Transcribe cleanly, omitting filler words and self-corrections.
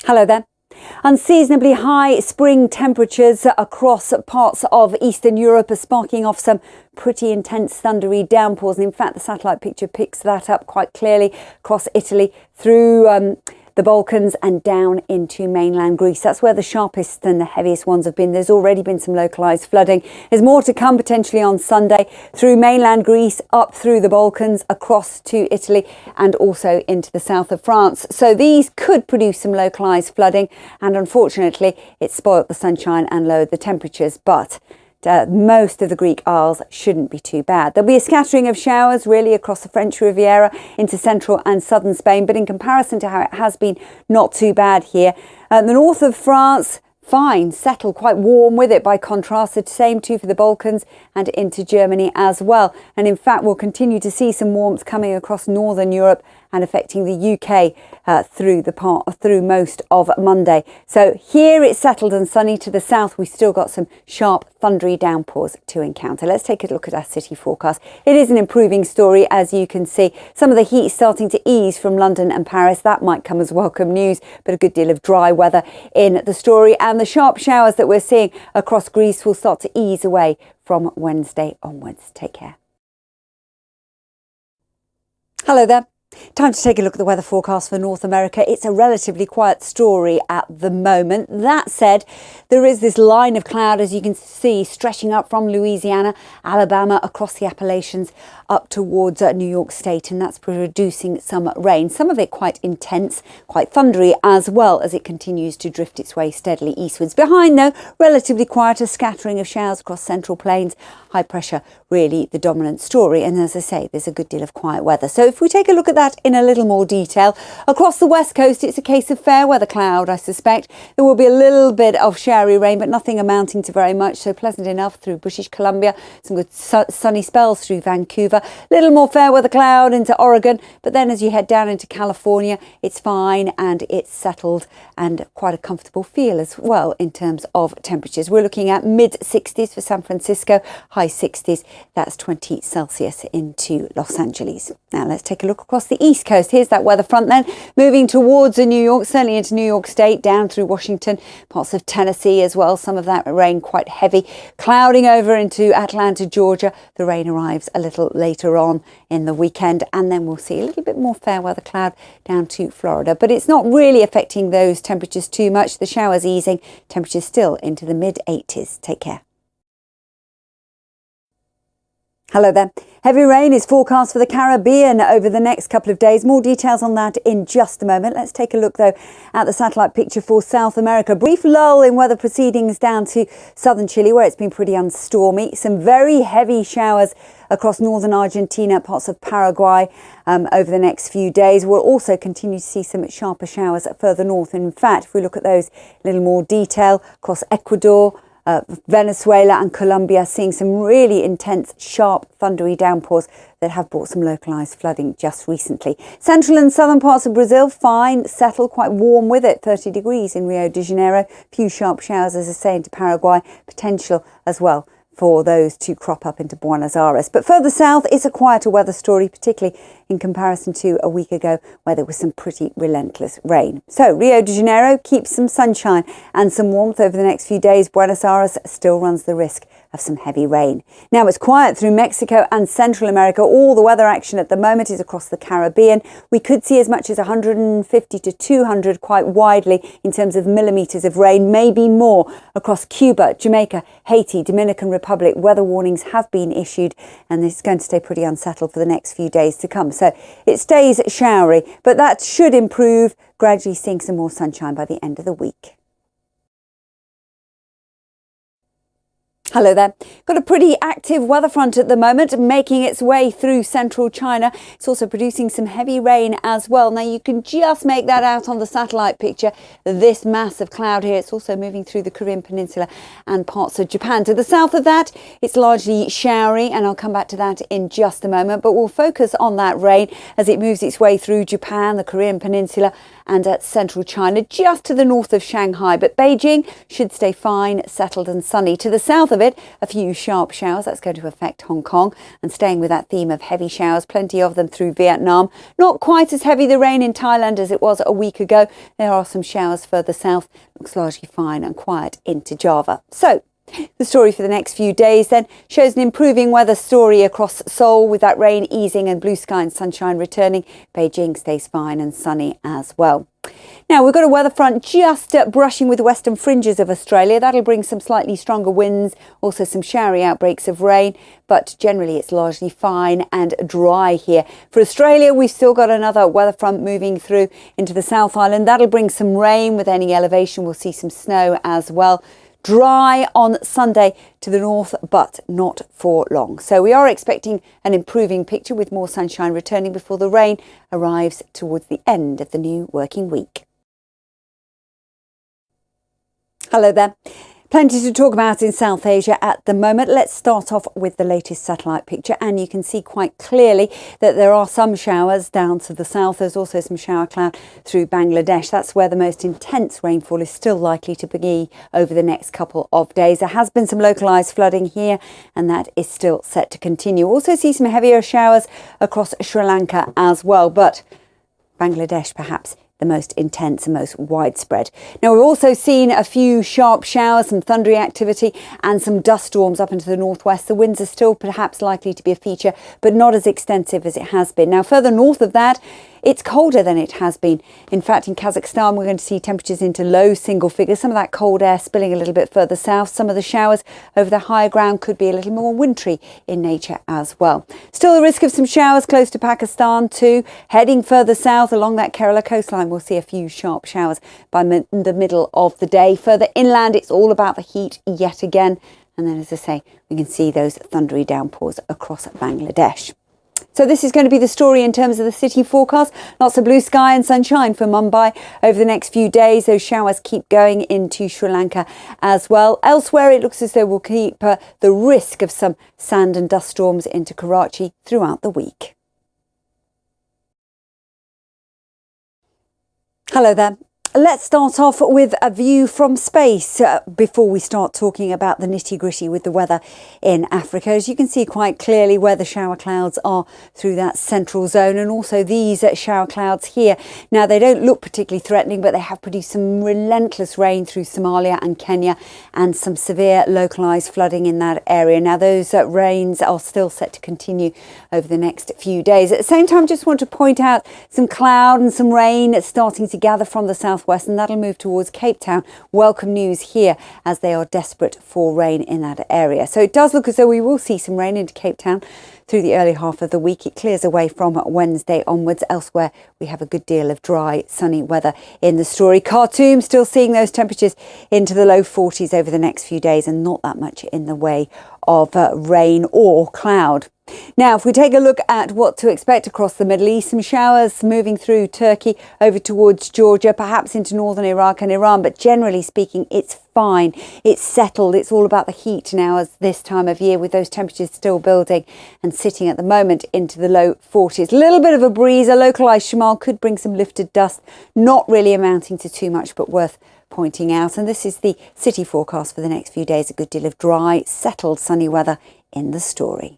Hello there. Unseasonably high spring temperatures across parts of Eastern Europe are sparking off some pretty intense thundery downpours. And in fact, the satellite picture picks that up quite clearly across Italy through the Balkans and down into mainland Greece. That's where the sharpest and the heaviest ones have been. There's already been some localised flooding. There's more to come potentially on Sunday through mainland Greece, up through the Balkans, across to Italy and also into the south of France. So these could produce some localised flooding, and unfortunately it spoilt the sunshine and lowered the temperatures, but most of the Greek Isles shouldn't be too bad. There'll be a scattering of showers really across the French Riviera into central and southern Spain, but in comparison to how it has been, not too bad here. The north of France, fine, settled, quite warm with it by contrast. The same too for the Balkans and into Germany as well. And in fact, we'll continue to see some warmth coming across northern Europe and affecting the UK through most of Monday. So here it's settled and sunny. To the south, we've still got some sharp, thundery downpours to encounter. Let's take a look at our city forecast. It is an improving story, as you can see. Some of the heat starting to ease from London and Paris. That might come as welcome news, but a good deal of dry weather in the story. And the sharp showers that we're seeing across Greece will start to ease away from Wednesday onwards. Take care. Hello there. Time to take a look at the weather forecast for North America. It's a relatively quiet story at the moment. That said, there is this line of cloud, as you can see, stretching up from Louisiana, Alabama, across the Appalachians, up towards New York State, and that's producing some rain. Some of it quite intense, quite thundery, as well as it continues to drift its way steadily eastwards. Behind, though, relatively quiet, a scattering of showers across central plains. High pressure, really the dominant story. And as I say, there's a good deal of quiet weather. So if we take a look at that in a little more detail, across the west coast, it's a case of fair weather cloud, I suspect. There will be a little bit of showery rain, but nothing amounting to very much. So pleasant enough through British Columbia. Some good sunny spells through Vancouver. A little more fair weather cloud into Oregon. But then as you head down into California, it's fine and it's settled and quite a comfortable feel as well in terms of temperatures. We're looking at mid 60s for San Francisco, high 60s. That's 20 Celsius into Los Angeles. Now let's take a look across the east coast. Here's that weather front then, moving towards New York, certainly into New York State, down through Washington, parts of Tennessee as well. Some of that rain quite heavy, clouding over into Atlanta, Georgia. The rain arrives a little later on in the weekend, and then we'll see a little bit more fair weather cloud down to Florida. But it's not really affecting those temperatures too much. The showers easing, temperatures still into the mid 80s. Take care. Hello there. Heavy rain is forecast for the Caribbean over the next couple of days. More details on that in just a moment. Let's take a look, though, at the satellite picture for South America. Brief lull in weather proceedings down to southern Chile, where it's been pretty unstormy. Some very heavy showers across northern Argentina, parts of Paraguay over the next few days. We'll also continue to see some sharper showers further north. In fact, if we look at those in a little more detail, across Ecuador, Venezuela and Colombia, seeing some really intense, sharp, thundery downpours that have brought some localised flooding just recently. Central and southern parts of Brazil, fine, settled, quite warm with it, 30 degrees in Rio de Janeiro. Few sharp showers, as I say, into Paraguay, potential as well for those to crop up into Buenos Aires. But further south, it's a quieter weather story, particularly in comparison to a week ago where there was some pretty relentless rain. So Rio de Janeiro keeps some sunshine and some warmth over the next few days. Buenos Aires still runs the risk of some heavy rain. Now it's quiet through Mexico and Central America. All the weather action at the moment is across the Caribbean. We could see as much as 150 to 200 quite widely in terms of millimetres of rain, maybe more across Cuba, Jamaica, Haiti, Dominican Republic. Weather warnings have been issued, and this is going to stay pretty unsettled for the next few days to come. So it stays showery, but that should improve, gradually seeing some more sunshine by the end of the week. Hello there. Got a pretty active weather front at the moment making its way through central China. It's also producing some heavy rain as well. Now you can just make that out on the satellite picture, this mass of cloud here. It's also moving through the Korean Peninsula and parts of Japan. To the south of that, it's largely showery, and I'll come back to that in just a moment. But we'll focus on that rain as it moves its way through Japan, the Korean Peninsula and central China, just to the north of Shanghai. But Beijing should stay fine, settled and sunny. To the south of of it. A few sharp showers, that's going to affect Hong Kong, and staying with that theme of heavy showers, plenty of them through Vietnam. Not quite as heavy the rain in Thailand as it was a week ago. There are some showers further south. Looks largely fine and quiet into Java. So the story for the next few days then shows an improving weather story across Seoul, with that rain easing and blue sky and sunshine returning. Beijing stays fine and sunny as well. Now we've got a weather front just brushing with the western fringes of Australia. That'll bring some slightly stronger winds, also some showery outbreaks of rain, but generally it's largely fine and dry here. For Australia, we've still got another weather front moving through into the South Island. That'll bring some rain. With any elevation, we'll see some snow as well. Dry on Sunday to the north, but not for long. So we are expecting an improving picture with more sunshine returning before the rain arrives towards the end of the new working week. Hello there. Plenty to talk about in South Asia at the moment. Let's start off with the latest satellite picture, and you can see quite clearly that there are some showers down to the south. There's also some shower cloud through Bangladesh. That's where the most intense rainfall is still likely to be over the next couple of days. There has been some localised flooding here, and that is still set to continue. Also see some heavier showers across Sri Lanka as well, but Bangladesh perhaps the most intense and most widespread. Now, we've also seen a few sharp showers, some thundery activity and some dust storms up into the northwest. The winds are still perhaps likely to be a feature, but not as extensive as it has been. Now, further north of that, it's colder than it has been. In fact, in Kazakhstan, we're going to see temperatures into low single figures. Some of that cold air spilling a little bit further south. Some of the showers over the higher ground could be a little more wintry in nature as well. Still the risk of some showers close to Pakistan too. Heading further south along that Kerala coastline, we'll see a few sharp showers by the middle of the day. Further inland, it's all about the heat yet again. And then, as I say, we can see those thundery downpours across Bangladesh. So this is going to be the story in terms of the city forecast. Lots of blue sky and sunshine for Mumbai over the next few days. Those showers keep going into Sri Lanka as well. Elsewhere, it looks as though we'll keep the risk of some sand and dust storms into Karachi throughout the week. Hello there. Let's start off with a view from space before we start talking about the nitty-gritty with the weather in Africa. As you can see quite clearly where the shower clouds are through that central zone, and also these shower clouds here. Now, they don't look particularly threatening, but they have produced some relentless rain through Somalia and Kenya, and some severe localised flooding in that area. Now, those rains are still set to continue over the next few days. At the same time, just want to point out some cloud and some rain starting to gather from the southwest, and that'll move towards Cape Town. Welcome news here, as they are desperate for rain in that area. So it does look as though we will see some rain into Cape Town through the early half of the week. It clears away from Wednesday onwards. Elsewhere, we have a good deal of dry, sunny weather in the story. Khartoum still seeing those temperatures into the low 40s over the next few days, and not that much in the way of rain or cloud. Now, if we take a look at what to expect across the Middle East, some showers moving through Turkey over towards Georgia, perhaps into northern Iraq and Iran, but generally speaking, it's fine. It's settled. It's all about the heat now as this time of year, with those temperatures still building and sitting at the moment into the low 40s. A little bit of a breeze, a localised shamal could bring some lifted dust, not really amounting to too much, but worth pointing out. And this is the city forecast for the next few days. A good deal of dry, settled, sunny weather in the story.